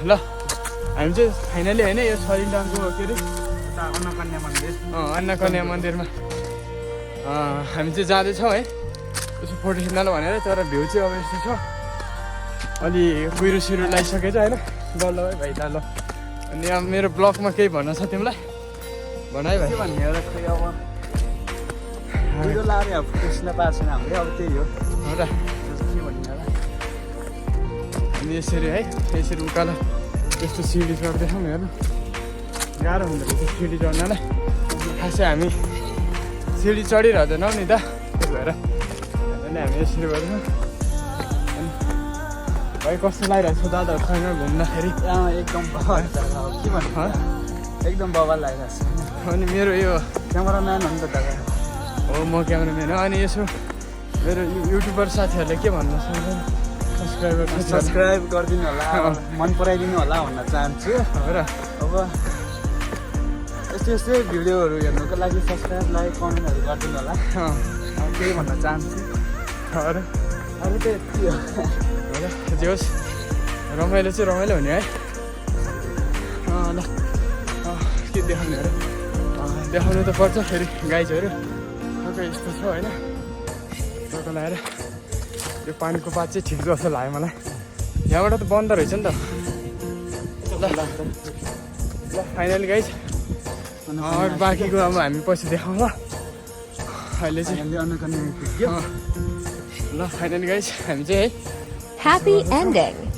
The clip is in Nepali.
ल हामी चाहिँ फाइनली होइन यो सलिडाङको के अरे अन्नकन्या मन्दिर अन्नकन्या मन्दिरमा हामी चाहिँ जाँदैछौँ है यसो फोटो खिच्नलाई भनेर तर भ्यू चाहिँ अब यस्तो छ अलि कुहिरो सिरो लगाइसकेछ होइन ल ल है भाइ ल अनि अब मेरो ब्लगमा केही भन्न छ तिमीलाई भन है भाइ के भन्ने एउटा खोइ अब भिडियो लाएर अब खिच्न पाएको छैन हामीले अब त्यही हो हो र के भन्ने होला अनि यसरी है यसरी उकालो यस्तो सिँढी चढ्दैछौँ हेर्नु गाह्रो हुँदो रहेछ सिँढी चढ्नलाई खासै हामी सिँढी चढिरहँदैनौँ नि त त्यही भएर अनि हामी यसरी गर्छौँ अनि भाइ कस्तो लागिरहेको छ दादाहरूसँग घुम्दाखेरि एकदम बवाल जग्गा हो के भन्नु एकदम बवाल लागिरहेको छ अनि मेरो यो क्यामेराम्यान हो नि त दादा हो म क्यामेराम्यान हो अनि यसो मेरो युट्युबर साथीहरूले के भन्नु सब्सक्राइब गरिदिनु होला मन पराइदिनु होला भन्न चाहन्छु हो र अब यस्तै यस्तै भिडियोहरू हेर्नुको लागि सब्सक्राइब लाइक कमेन्टहरू गरिदिनु होला केही भन्न चाहन्छु हो र अरू त यति हो हो र जे होस् रमाइलो चाहिँ रमाइलो हुने है ल के देखाउने अरे देखाउनु त पर्छ फेरि गाइजहरू टक्कै यस्तो छ होइन टक्क लगाएर यो पानीको पात चाहिँ ठिक जस्तो लाग्यो मलाई यहाँबाट त बन्द रहेछ नि त ल फाइनली गाइज बाँकीको अब हामी पछि देखाउँ ल अहिले चाहिँ अन्नकन्या ल फाइनली गाइज हामी चाहिँ है Happy ending.